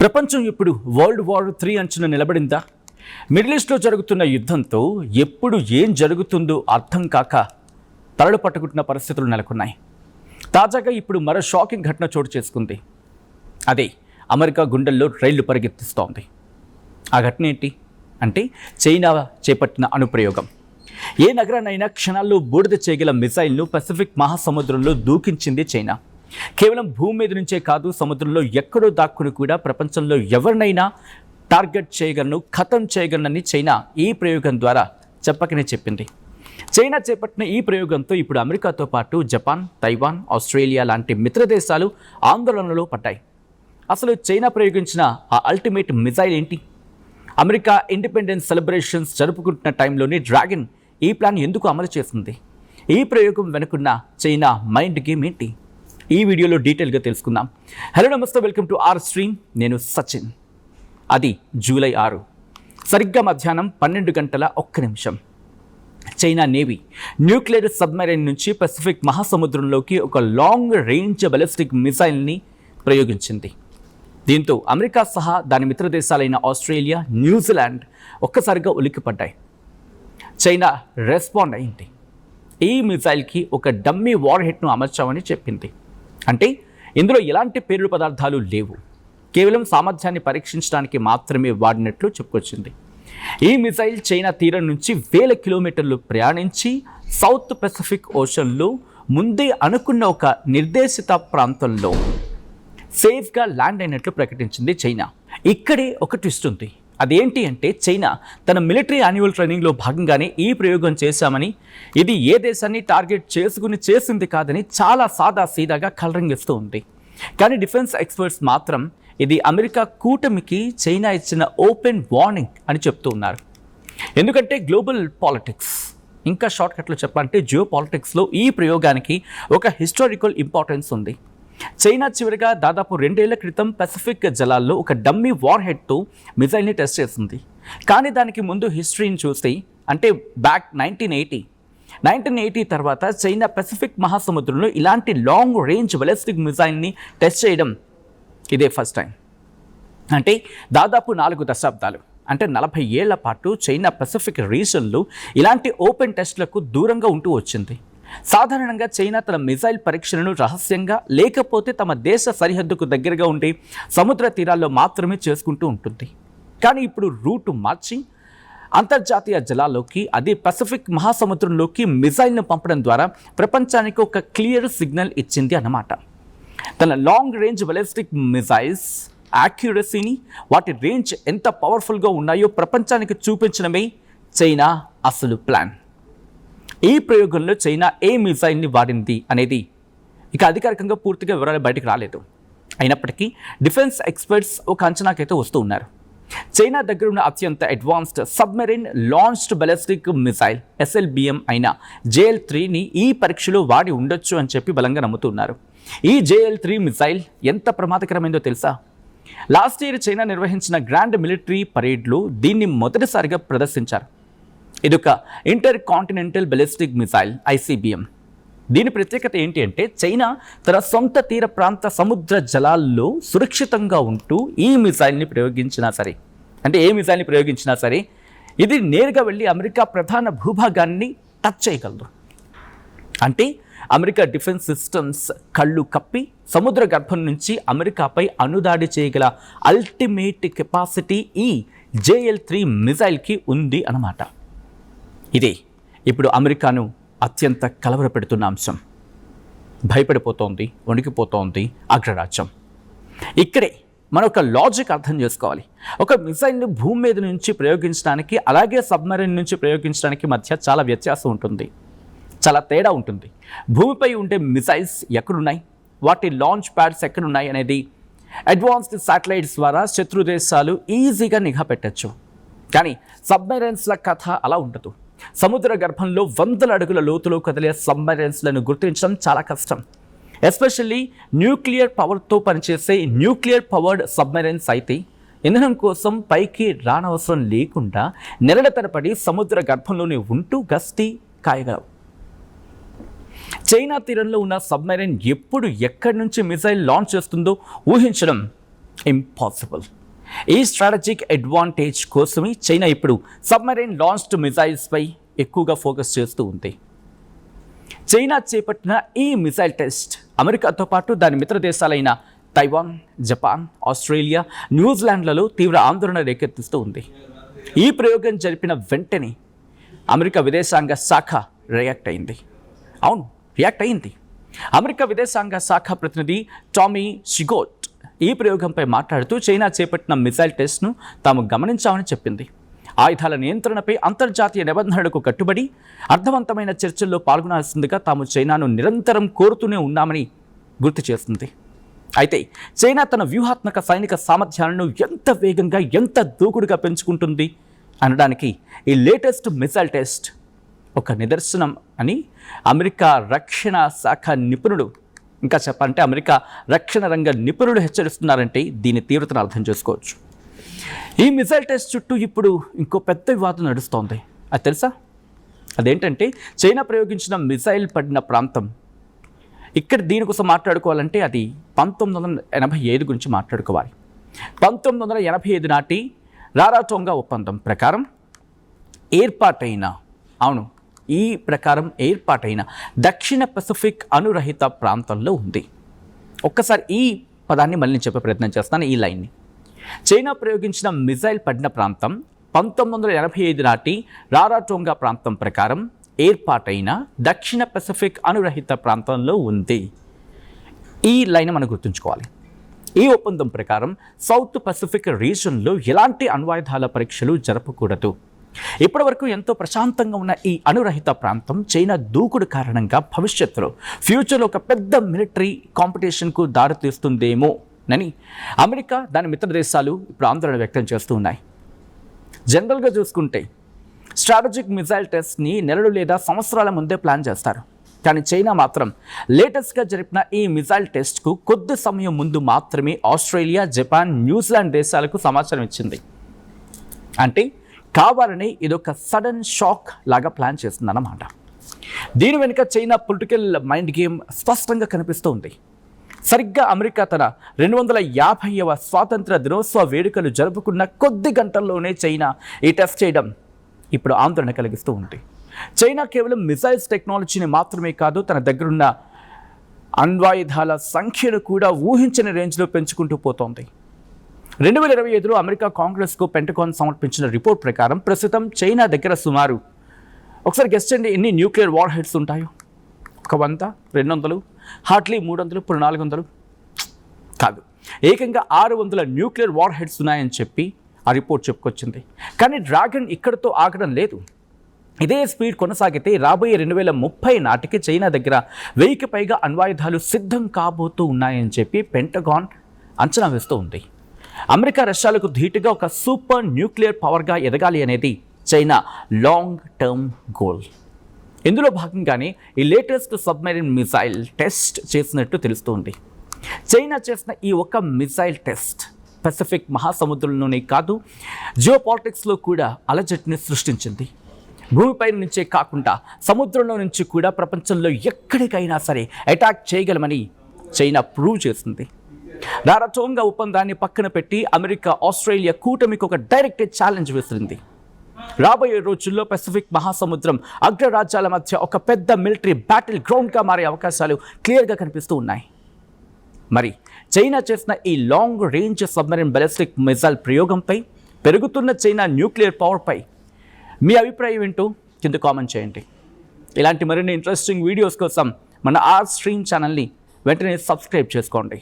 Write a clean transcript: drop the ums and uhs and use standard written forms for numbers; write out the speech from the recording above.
ప్రపంచం ఇప్పుడు world war 3 అంచున నిలబడిందా? మిడిల్ ఈస్ట్లో జరుగుతున్న యుద్ధంతో ఎప్పుడు ఏం జరుగుతుందో అర్థం కాక తలలు పట్టుకుంటున్న పరిస్థితులు నెలకొన్నాయి. తాజాగా ఇప్పుడు మరో షాకింగ్ ఘటన చోటు చేసుకుంది. అదే అమెరికా గుండెల్లో రైళ్లు పరిగెత్తిస్తోంది. ఆ ఘటన ఏంటి అంటే చైనా చేపట్టిన అణుప్రయోగం. ఏ నగరాన్నైనా క్షణాల్లో బూడిద చేయగల మిసైల్ను పసిఫిక్ మహాసముద్రంలో దూకించింది చైనా. కేవలం భూమి మీద నుంచే కాదు, సముద్రంలో ఎక్కడో దాక్కుని కూడా ప్రపంచంలో ఎవరినైనా టార్గెట్ చేయగలను, ఖతం చేయగలనని చైనా ఈ ప్రయోగం ద్వారా చెప్పకనే చెప్పింది. చైనా చేపట్టిన ఈ ప్రయోగంతో ఇప్పుడు అమెరికాతో పాటు జపాన్, తైవాన్, ఆస్ట్రేలియా లాంటి మిత్ర దేశాలు ఆందోళనలో పడ్డాయి. అసలు చైనా ప్రయోగించిన ఆ అల్టిమేట్ మిసైల్ ఏంటి? అమెరికా ఇండిపెండెన్స్ సెలబ్రేషన్స్ జరుపుకుంటున్న టైంలోనే డ్రాగన్ ఈ ప్లాన్ ఎందుకు అమలు చేస్తుంది? ఈ ప్రయోగం వెనుకున్న చైనా మైండ్ గేమ్ ఏంటి? ఈ వీడియోలో డీటెయిల్గా తెలుసుకుందాం. హలో నమస్తే, వెల్కమ్ టు ఆర్ స్ట్రీమ్. నేను సచిన్. అది జూలై 6 సరిగ్గా మధ్యాహ్నం 12:01 చైనా నేవీ న్యూక్లియర్ సబ్మెరైన్ నుంచి పసిఫిక్ మహాసముద్రంలోకి ఒక లాంగ్ రేంజ్ బాలిస్టిక్ మిసైల్ని ప్రయోగించింది. దీంతో అమెరికా సహా దాని మిత్ర దేశాలైన ఆస్ట్రేలియా, న్యూజిలాండ్ ఒక్కసారిగా ఉలిక్కిపడ్డాయి. చైనా రెస్పాండ్ అయింది. ఈ మిసైల్కి ఒక డమ్మీ వార్ హెడ్ను అమర్చామని చెప్పింది. అంటే ఇందులో ఎలాంటి పేలుడు పదార్థాలు లేవు, కేవలం సామర్థ్యాన్ని పరీక్షించడానికి మాత్రమే వాడినట్లు చెప్పుకొచ్చింది. ఈ మిసైల్ చైనా తీరం నుంచి 1000 కిలోమీటర్లు ప్రయాణించి సౌత్ పసిఫిక్ ఓషన్లో ముందే అనుకున్న ఒక నిర్దేశిత ప్రాంతంలో సేఫ్గా ల్యాండ్ అయినట్లు ప్రకటించింది చైనా. ఇక్కడే ఒక ట్విస్ట్ ఉంది. అదేంటి అంటే చైనా తన మిలిటరీ యాన్యువల్ ట్రైనింగ్లో భాగంగానే ఈ ప్రయోగం చేశామని, ఇది ఏ దేశాన్ని టార్గెట్ చేసుకుని చేసింది కాదని చాలా సాదా సీదాగా కలరింగ్ ఇస్తూ ఉంది. కానీ డిఫెన్స్ ఎక్స్పర్ట్స్ మాత్రం ఇది అమెరికా కూటమికి చైనా ఇచ్చిన ఓపెన్ వార్నింగ్ అని చెప్తూ ఉన్నారు. ఎందుకంటే గ్లోబల్ పాలిటిక్స్, ఇంకా షార్ట్కట్లో చెప్పాలంటే జియో పాలిటిక్స్లో ఈ ప్రయోగానికి ఒక హిస్టారికల్ ఇంపార్టెన్స్ ఉంది. చైనా చివరిగా దాదాపు 2 ఏళ్ల క్రితం పసిఫిక్ జలాల్లో ఒక డమ్మీ వార్ హెడ్తో మిసైల్ని టెస్ట్ చేసింది. కానీ దానికి ముందు హిస్టరీని చూస్తే, అంటే బ్యాక్ 1980 తర్వాత చైనా పసిఫిక్ మహాసముద్రంలో ఇలాంటి లాంగ్ రేంజ్ బాలిస్టిక్ మిసైల్ని టెస్ట్ చేయడం ఇదే ఫస్ట్ టైం. అంటే దాదాపు 4 దశాబ్దాలు, అంటే 40 ఏళ్ల పాటు చైనా పసిఫిక్ రీజన్లో ఇలాంటి ఓపెన్ టెస్ట్లకు దూరంగా ఉంటూ వచ్చింది. సాధారణంగా చైనా తన మిసైల్ పరీక్షలను రహస్యంగా, లేకపోతే తమ దేశ సరిహద్దుకు దగ్గరగా ఉండే సముద్ర తీరాల్లో మాత్రమే చేసుకుంటూ ఉంటుంది. కానీ ఇప్పుడు రూటు మార్చి అంతర్జాతీయ జలాల్లోకి, అదే పసిఫిక్ మహాసముద్రంలోకి మిసైల్ను పంపడం ద్వారా ప్రపంచానికి ఒక క్లియర్ సిగ్నల్ ఇచ్చింది అన్నమాట. తన లాంగ్ రేంజ్ బాలిస్టిక్ మిసైల్స్ యాక్యురసీని, వాటి రేంజ్ ఎంత పవర్ఫుల్గా ఉన్నాయో ప్రపంచానికి చూపించడమే చైనా అసలు ప్లాన్. ఈ ప్రయోగంలో చైనా ఏ మిసైల్ని వాడింది అనేది ఇక అధికారికంగా పూర్తిగా వివరాలు బయటకు రాలేదు. అయినప్పటికీ డిఫెన్స్ ఎక్స్పర్ట్స్ ఒక అంచనాకైతే వస్తూ ఉన్నారు. చైనా దగ్గర ఉన్న అత్యంత advanced submarine launched ballistic missile SLBM అయిన JL-3ని ఈ పరీక్షలో వాడి ఉండొచ్చు అని చెప్పి బలంగా నమ్ముతున్నారు. ఈ JL-3 మిసైల్ ఎంత ప్రమాదకరమైందో తెలుసా? లాస్ట్ ఇయర్ చైనా నిర్వహించిన గ్రాండ్ మిలిటరీ పరేడ్లో దీన్ని మొదటిసారిగా ప్రదర్శించారు. ఇదొక inter continental ballistic missile ICBM. దీని ప్రత్యేకత ఏంటి అంటే చైనా తన సొంత తీర ప్రాంత సముద్ర జలాల్లో సురక్షితంగా ఉంటూ ఈ మిసైల్ని ప్రయోగించినా సరే, అంటే ఏ మిసైల్ని ప్రయోగించినా సరే, ఇది నేరుగా వెళ్ళి అమెరికా ప్రధాన భూభాగాన్ని టచ్ చేయగలదు. అంటే అమెరికా డిఫెన్స్ సిస్టమ్స్ కళ్ళు కప్పి సముద్ర గర్భం నుంచి అమెరికాపై అణుదాడి చేయగల అల్టిమేట్ కెపాసిటీ ఈ JL-3 మిసైల్కి ఉంది అన్నమాట. ఇదే ఇప్పుడు అమెరికాను అత్యంత కలవరపెడుతున్న అంశం. భయపడిపోతోంది, వణికిపోతోంది అగ్రరాజ్యం. ఇక్కడే మనం ఒక లాజిక్ అర్థం చేసుకోవాలి. ఒక మిసైల్ని భూమి మీద నుంచి ప్రయోగించడానికి, అలాగే సబ్మెరైన్ నుంచి ప్రయోగించడానికి మధ్య చాలా వ్యత్యాసం ఉంటుంది, చాలా తేడా ఉంటుంది. భూమిపై ఉండే మిసైల్స్ ఎక్కడున్నాయి, వాటి లాంచ్ ప్యాడ్స్ ఎక్కడున్నాయి అనేది అడ్వాన్స్డ్ శాటిలైట్స్ ద్వారా శత్రు దేశాలు ఈజీగా నిఘా పెట్టచ్చు. కానీ సబ్మెరైన్స్ల కథ అలా ఉండదు. సముద్ర గర్భంలో 100 అడుగుల లోతులో కదిలే సబ్మెరైన్స్లను గుర్తించడం చాలా కష్టం. ఎస్పెషల్లీ న్యూక్లియర్ పవర్తో పనిచేసే న్యూక్లియర్ పవర్డ్ సబ్మెరైన్స్ అయితే ఇంధనం కోసం పైకి రానవసరం లేకుండా నెలల తరబడి సముద్ర గర్భంలోనే ఉంటూ గస్తీ కాయగలవు. చైనా తీరంలో ఉన్న సబ్మెరైన్ ఎప్పుడు ఎక్కడి నుంచి మిసైల్ లాంచ్ చేస్తుందో ఊహించడం ఇంపాసిబుల్. ఈ స్ట్రాటజిక్ అడ్వాంటేజ్ కోసమే చైనా ఇప్పుడు సబ్మెరైన్ లాంచ్డ్ మిసైల్స్పై ఎక్కువగా ఫోకస్ చేస్తూ ఉంది. చైనా చేపట్టిన ఈ మిసైల్ టెస్ట్ అమెరికాతో పాటు దాని మిత్ర దేశాలైన తైవాన్, జపాన్, ఆస్ట్రేలియా, న్యూజిలాండ్లలో తీవ్ర ఆందోళన రేకెత్తిస్తూ ఉంది. ఈ ప్రయోగం జరిపిన వెంటనే అమెరికా విదేశాంగ శాఖ రియాక్ట్ అయింది. రియాక్ట్ అయింది. అమెరికా విదేశాంగ శాఖ ప్రతినిధి టామీ షిగోట్ ఈ ప్రయోగంపై మాట్లాడుతూ చైనా చేపట్టిన మిసైల్ టెస్ట్ను తాము గమనించామని చెప్పింది. ఆయుధాల నియంత్రణపై అంతర్జాతీయ నిబంధనలకు కట్టుబడి అర్థవంతమైన చర్చల్లో పాల్గొనాల్సిందిగా తాము చైనాను నిరంతరం కోరుతూనే ఉన్నామని గుర్తు చేస్తుంది. అయితే చైనా తన వ్యూహాత్మక సైనిక సామర్థ్యాలను ఎంత వేగంగా, ఎంత దూకుడుగా పెంచుకుంటుంది అనడానికి ఈ లేటెస్ట్ మిసైల్ టెస్ట్ ఒక నిదర్శనం అని అమెరికా రక్షణ శాఖ నిపుణుడు, ఇంకా చెప్పాలంటే అమెరికా రక్షణ రంగ నిపుణులు హెచ్చరిస్తున్నారంటే దీని తీవ్రతను అర్థం చేసుకోవచ్చు. ఈ మిసైల్ టెస్ట్ చుట్టూ ఇప్పుడు ఇంకో పెద్ద వివాదం నడుస్తోంది. అది తెలుసా? అదేంటంటే చైనా ప్రయోగించిన మిసైల్ పడిన ప్రాంతం. ఇక్కడ దీనికోసం మాట్లాడుకోవాలంటే అది 1985 గురించి మాట్లాడుకోవాలి. 1985 నాటి రారాటోంగా ఒప్పందం ప్రకారం ఏర్పాటైన దక్షిణ పసిఫిక్ అణురహిత ప్రాంతంలో ఉంది. ఒక్కసారి ఈ పదాన్ని మళ్ళీ చెప్పే ప్రయత్నం చేస్తాను. ఈ లైన్ని చైనా ప్రయోగించిన మిసైల్ పడిన ప్రాంతం 1985 నాటి రారాటోంగా ప్రాంతం ప్రకారం ఏర్పాటైన దక్షిణ పసిఫిక్ అణురహిత ప్రాంతంలో ఉంది. ఈ లైన్ మనం గుర్తుంచుకోవాలి. ఈ ఒప్పందం ప్రకారం సౌత్ పసిఫిక్ రీజన్లో ఎలాంటి అణ్వాయుధాల పరీక్షలు జరపకూడదు. ఇప్పటివరకు ఎంతో ప్రశాంతంగా ఉన్న ఈ అణురహిత ప్రాంతం చైనా దూకుడు కారణంగా భవిష్యత్తులో ఫ్యూచర్లో ఒక పెద్ద మిలిటరీ కాంపిటీషన్కు దారితీస్తుందేమోనని అమెరికా, దాని మిత్ర దేశాలు ఇప్పుడు ఆందోళన వ్యక్తం చేస్తూ ఉన్నాయి. జనరల్గా చూసుకుంటే స్ట్రాటజిక్ మిసైల్ టెస్ట్ని నెలలు లేదా సంవత్సరాల ముందే ప్లాన్ చేస్తారు. కానీ చైనా మాత్రం లేటెస్ట్గా జరిపిన ఈ మిసైల్ టెస్ట్కు కొద్ది సమయం ముందు మాత్రమే ఆస్ట్రేలియా, జపాన్, న్యూజిలాండ్ దేశాలకు సమాచారం ఇచ్చింది. అంటే కావాలని ఇదొక సడన్ షాక్ లాగా ప్లాన్ చేస్తుందన్నమాట. దీని వెనుక చైనా పొలిటికల్ మైండ్ గేమ్ స్పష్టంగా కనిపిస్తూ ఉంది. సరిగ్గా అమెరికా తన 250వ స్వాతంత్ర దినోత్సవ వేడుకలు జరుపుకున్న కొద్ది గంటల్లోనే చైనా ఈ టెస్ట్ చేయడం ఇప్పుడు ఆందోళన కలిగిస్తూ ఉంది. చైనా కేవలం మిసైల్స్ టెక్నాలజీని మాత్రమే కాదు, తన దగ్గరున్న అణ్వాయుధాల సంఖ్యను కూడా ఊహించని రేంజ్లో పెంచుకుంటూ పోతోంది. 2025లో అమెరికా కాంగ్రెస్కు పెంటగాన్ సమర్పించిన రిపోర్ట్ ప్రకారం ప్రస్తుతం చైనా దగ్గర సుమారు, ఒకసారి గెస్ చేయండి, ఎన్ని న్యూక్లియర్ వార్ హెడ్స్ ఉంటాయో? ఒక 100, 200, హార్డ్లీ 300, ఇప్పుడు 400 కాదు, ఏకంగా 600 న్యూక్లియర్ వార్ హెడ్స్ ఉన్నాయని చెప్పి ఆ రిపోర్ట్ చెప్పుకొచ్చింది. కానీ డ్రాగన్ ఇక్కడితో ఆగడం లేదు. ఇదే స్పీడ్ కొనసాగితే రాబోయే 2030 నాటికి చైనా దగ్గర 1000కి పైగా అణ్వాయుధాలు సిద్ధం కాబోతూ ఉన్నాయని చెప్పి పెంటగాన్ అంచనా వేస్తూ ఉంది. అమెరికా, రష్యాలకు ధీటుగా ఒక సూపర్ న్యూక్లియర్ పవర్గా ఎదగాలి అనేది చైనా లాంగ్ టర్మ్ గోల్. ఇందులో భాగంగానే ఈ లేటెస్ట్ సబ్మెరైన్ మిసైల్ టెస్ట్ చేసినట్టు తెలుస్తోంది. చైనా చేసిన ఈ ఒక మిసైల్ టెస్ట్ పసిఫిక్ మహాసముద్రంలోనే కాదు, జియోపాలిటిక్స్లో కూడా అలజడిని సృష్టించింది. భూమిపై నుంచే కాకుండా సముద్రంలో నుంచి కూడా ప్రపంచంలో ఎక్కడికైనా సరే అటాక్ చేయగలమని చైనా ప్రూవ్ చేసింది. రారాటోంగా ఒప్పందాన్ని పక్కన పెట్టి అమెరికా, ఆస్ట్రేలియా కూటమికి ఒక డైరెక్ట్ ఛాలెంజ్ విసిరింది. రాబోయే రోజుల్లో పసిఫిక్ మహాసముద్రం అగ్రరాజ్యాల మధ్య ఒక పెద్ద మిలిటరీ బ్యాటిల్ గ్రౌండ్గా మారే అవకాశాలు క్లియర్గా కనిపిస్తూ ఉన్నాయి. మరి చైనా చేసిన ఈ long range submarine ballistic missile ప్రయోగంపై, పెరుగుతున్న చైనా న్యూక్లియర్ పవర్పై మీ అభిప్రాయం ఏంటో కింద కామెంట్ చేయండి. ఇలాంటి మరిన్ని ఇంట్రెస్టింగ్ వీడియోస్ కోసం మన ఆర్ స్ట్రీమ్ ఛానల్ని వెంటనే సబ్స్క్రైబ్ చేసుకోండి.